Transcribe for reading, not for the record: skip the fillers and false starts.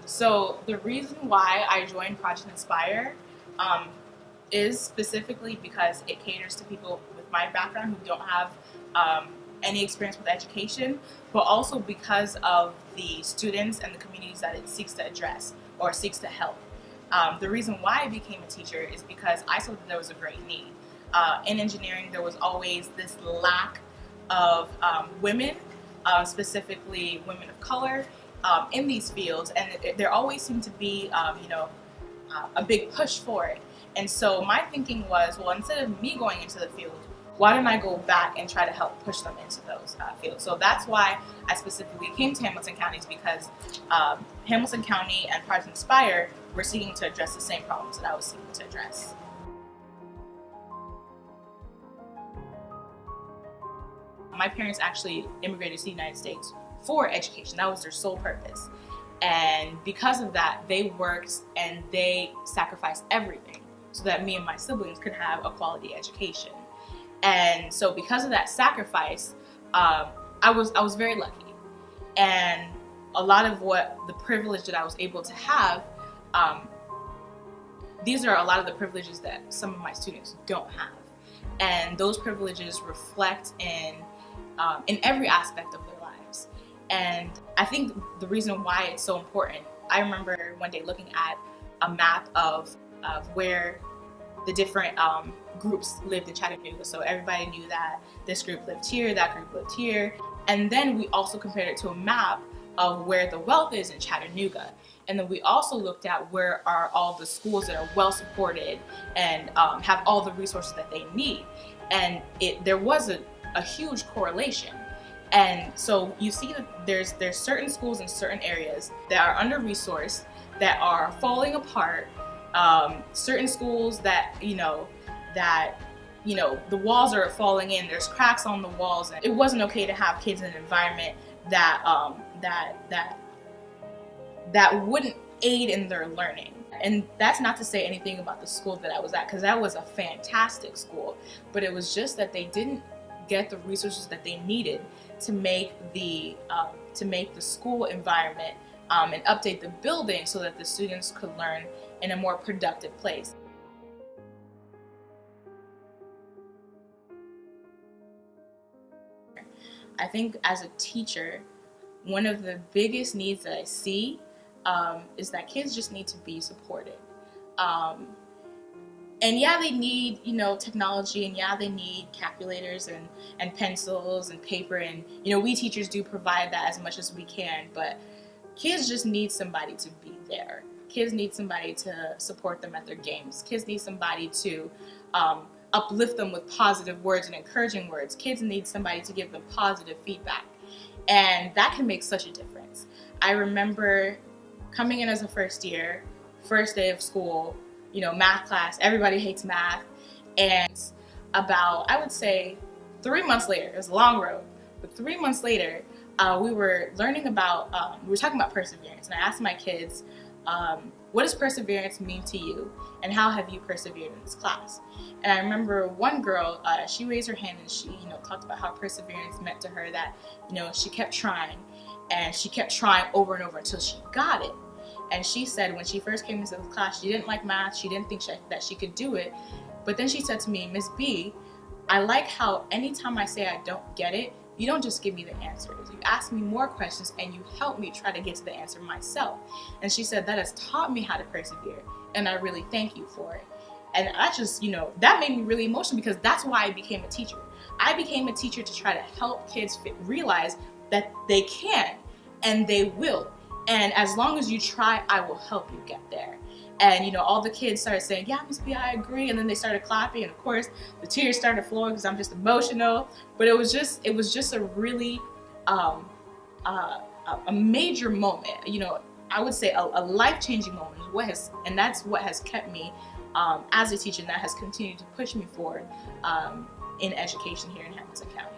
So the reason why I joined Project Inspire um, is specifically because it caters to people with my background who don't have um, any experience with education, but also because of the students and the communities that it seeks to address or seeks to help. The reason why I became a teacher is because I saw that there was a great need. In engineering, there was always this lack of women, specifically women of color, in these fields, and there always seemed to be, a big push for it. And so my thinking was, well, instead of me going into the field, why don't I go back and try to help push them into those fields? So that's why I specifically came to Hamilton County, because Hamilton County and Project Inspire were seeking to address the same problems that I was seeking to address. My parents actually immigrated to the United States for education. That was their sole purpose. And because of that, they worked and they sacrificed everything so that me and my siblings could have a quality education. And so because of that sacrifice, I was very lucky. And a lot of what the privilege that I was able to have, these are a lot of the privileges that some of my students don't have. And those privileges reflect in every aspect of their lives. And I think the reason why it's so important, I remember one day looking at a map of where the different groups lived in Chattanooga. So everybody knew that this group lived here, that group lived here. And then we also compared it to a map of where the wealth is in Chattanooga. And then we also looked at where are all the schools that are well supported and have all the resources that they need. And there was a huge correlation. And so you see that there's certain schools in certain areas that are under-resourced, that are falling apart, certain schools that, the walls are falling in, there's cracks on the walls. And it wasn't okay to have kids in an environment that wouldn't aid in their learning. And that's not to say anything about the school that I was at, because that was a fantastic school, but it was just that they didn't get the resources that they needed to make the school environment and update the building so that the students could learn in a more productive place. I think as a teacher, one of the biggest needs that I see is that kids just need to be supported. And yeah, they need, technology, and yeah, they need calculators and pencils and paper, and, we teachers do provide that as much as we can, but kids just need somebody to be there. Kids need somebody to support them at their games. Kids need somebody to uplift them with positive words and encouraging words. Kids need somebody to give them positive feedback. And that can make such a difference. I remember coming in as a first day of school, math class, everybody hates math. And about, I would say, 3 months later, it was a long road, but 3 months later, we were learning about, we were talking about perseverance. And I asked my kids, what does perseverance mean to you? And how have you persevered in this class? And I remember one girl, she raised her hand and she, talked about how perseverance meant to her that, she kept trying, and she kept trying over and over until she got it. And she said when she first came into the class, she didn't like math, she didn't think that she could do it. But then she said to me, Miss B, I like how anytime I say I don't get it, you don't just give me the answers. You ask me more questions and you help me try to get to the answer myself. And she said that has taught me how to persevere, and I really thank you for it. And I just, that made me really emotional, because that's why I became a teacher. I became a teacher to try to help kids realize that they can and they will. And as long as you try, I will help you get there. And all the kids started saying, yeah, Miss B, I agree. And then they started clapping, and of course the tears started flowing because I'm just emotional. But it was just a really a major moment. I would say a life-changing moment. And that's what has kept me as a teacher, and that has continued to push me forward in education here in Hamilton County.